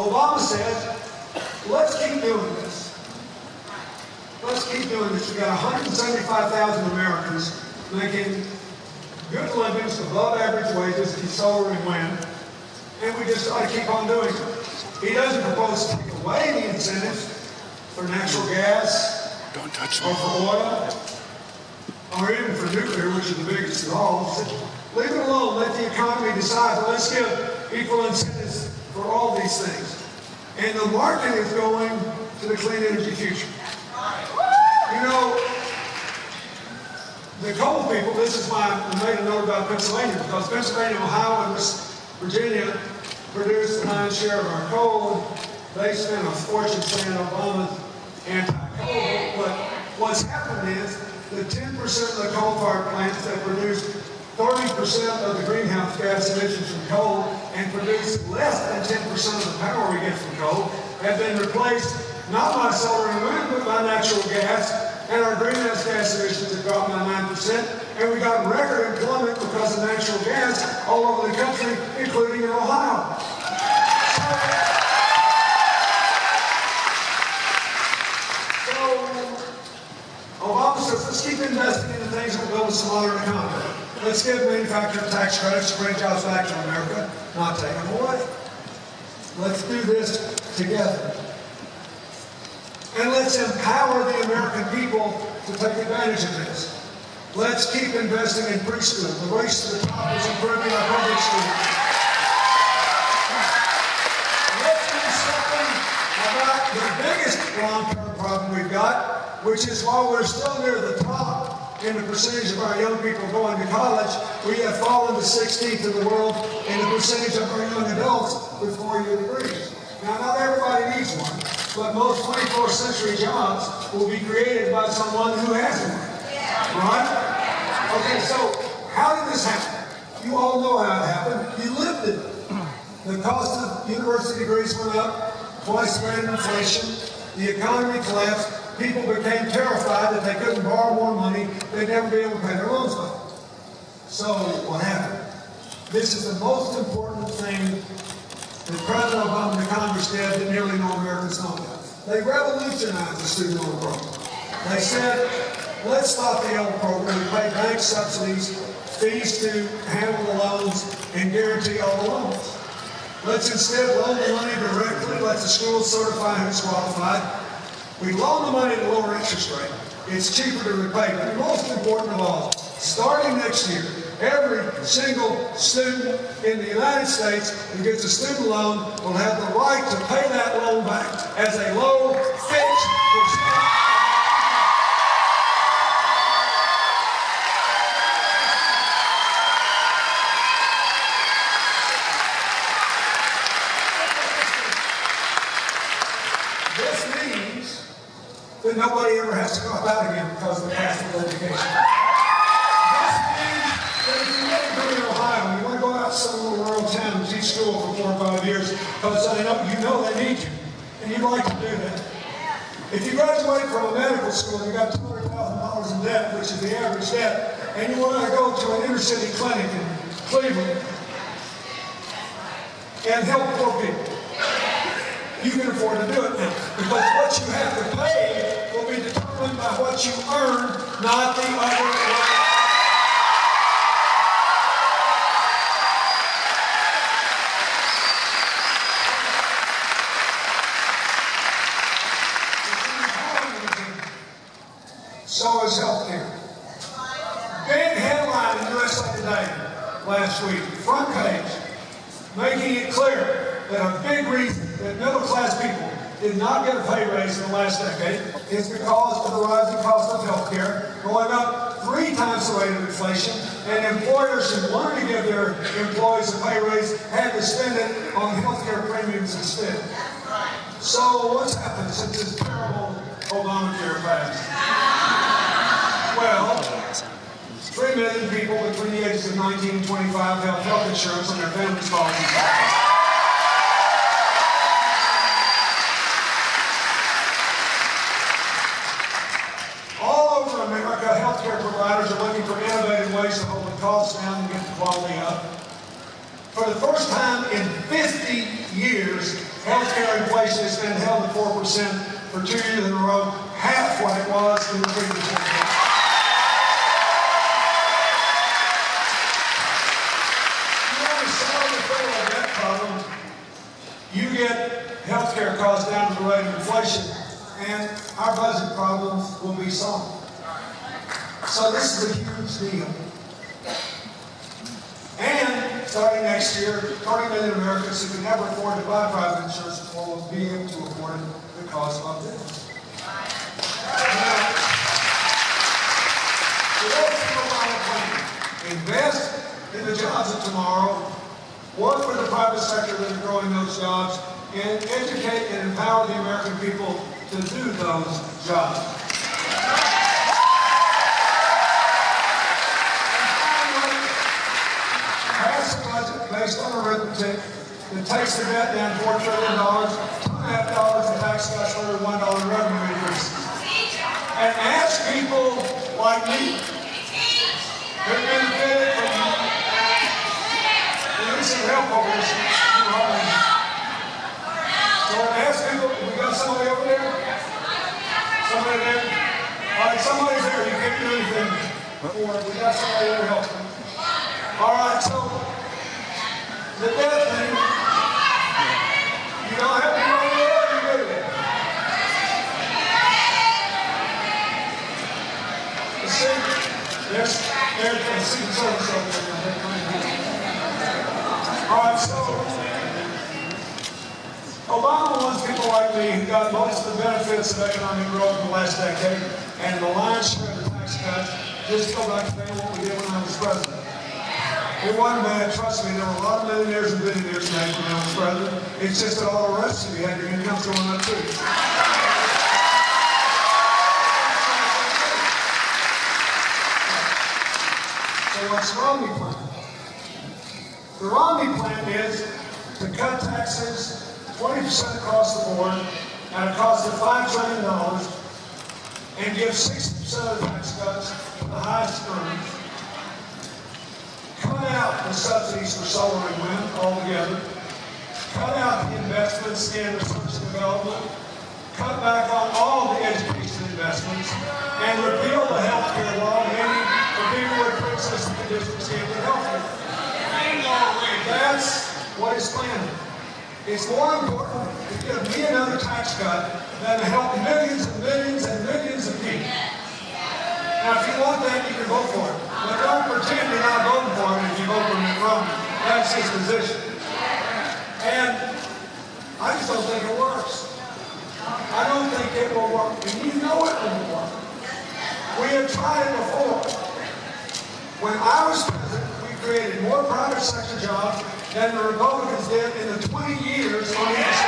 Obama said, let's keep doing this. Let's keep doing this. We've got 175,000 Americans making good livings, above average wages in solar and wind, and we just ought to keep on doing it. He doesn't propose to take away the incentives for natural gas, Don't touch or me. for oil, or even for nuclear, which is the biggest of all. He said, leave it alone, let the economy decide, but let's give equal incentives for all these things. And the market is going to the clean energy future. You know, the coal people, this is why I made a note about Pennsylvania, because Pennsylvania, Ohio, and Virginia produce the lion's share of our coal. They spent a fortune saying Obama's anti-coal, but what's happened is the 10% of the coal-fired plants that produce 30% of the greenhouse gas emissions from coal and produce less than 10% of the power we get from coal have been replaced not by solar and wind, but by natural gas, and our greenhouse gas emissions have dropped by 9%, and we got record employment because of natural gas all over the country, including in Ohio. So Obama says, let's keep investing in the things that will build a smaller economy. Let's give manufacturing tax credits to bring jobs back to America, not take them away. Let's do this together. And let's empower the American people to take advantage of this. Let's keep investing in preschool. The race to the top is improving our public school. Let's do something about the biggest long-term problem we've got, which is while we're still near the top in the percentage of our young people going to college, we have fallen to 16th in the world in the percentage of our young adults with 4-year degrees. Now, not everybody needs one, but most 21st century jobs will be created by someone who has one. Right? Okay, so how did this happen? You all know how it happened. You lived it. The cost of university degrees went up, twice the rate of inflation. The economy collapsed. People became terrified that they couldn't borrow more money. They'd never be able to pay their loans back. So what happened? This is the most important thing that President Obama and the Congress did that nearly no Americans know about. They revolutionized the student loan program. They said, let's stop the old program, pay bank subsidies, fees to handle the loans, and guarantee all the loans. Let's instead loan the money directly, let the schools certify who's qualified. We loan the money at a lower interest rate. It's cheaper to repay. But most important of all, starting next year, every single student in the United States who gets a student loan will have the right to pay that loan back as a low, fixed percent. This means that nobody ever has to go out again because of the cost of education. This means that if you want to go to Ohio and you want to go out to some little rural town and teach school for 4 or 5 years because you know they need you, and you'd like to do that. If you graduate from a medical school and you got $200,000 in debt, which is the average debt, and you want to go to an inner city clinic in Cleveland and help poor people, you can afford to do it now. Because what you have to pay will be determined by what you earn, not the other way. So is healthcare. Big headline in USA Today last week, front page, making it clear that a big reason that middle-class people did not get a pay raise in the last decade is because of the rising cost of health care, going up 3 times the rate of inflation, and employers who wanted to give their employees a pay raise had to spend it on health care premiums instead. So what's happened since this terrible Obamacare passed? Well, 3 million people between the ages of 19 and 25 have health insurance on their family's policies. All over America, healthcare providers are looking for innovative ways to hold the costs down and get the quality up. For the first time in 50 years, Healthcare inflation has been held at 4% for 2 years in a row, half what it was in the previous year. You get healthcare costs down to the rate of inflation, and our budget problems will be solved. So this is a huge deal. And starting next year, 30 million Americans who can never afford to buy private insurance will be able to afford it because of this. Now, so let's think about a plan. Invest in the jobs of tomorrow. Work with the private sector that are growing those jobs, and educate and empower the American people to do those jobs. Pass a budget based on arithmetic that takes the debt down $4 trillion, $2.5 in tax cuts for every $1 in revenue increases. And ask people like me who benefited from some help over this. So ask people, we got somebody over there? Somebody there? All right, somebody's there. You can't do anything for it. We got somebody there to help them. All right, so the death thing, you don't have to go there, you do it. There's a Secret Service over there. All right, so Obama wants people like me who got most of the benefits of economic growth in the last decade and the lion's share of the tax cuts just go back to paying what we did when I was president. It wasn't bad, trust me, there were a lot of millionaires and billionaires made when I was president. It's just that all the rest of you had your incomes going up too. So what's the Romney plan? The Romney plan is to cut taxes 20% across the board at a cost of $5 trillion and give 60% of the tax cuts to the highest earners. Cut out the subsidies for solar and wind altogether. Cut out the investments in research and development. Cut back on all the education investments and repeal the health care law, meaning for people with pre-existing conditions can't get health care. That's what is planned. It's more important to give me another tax cut than to help millions and millions and millions of people. Now, if you want that, you can vote for it. But don't pretend you're not voting for it if you vote for Mitt Romney. That's his position. And I just don't think it works. I don't think it will work. And you know it won't work. We have tried it before. When I was president, created more private sector jobs than the Republicans did in the 20 years on either side.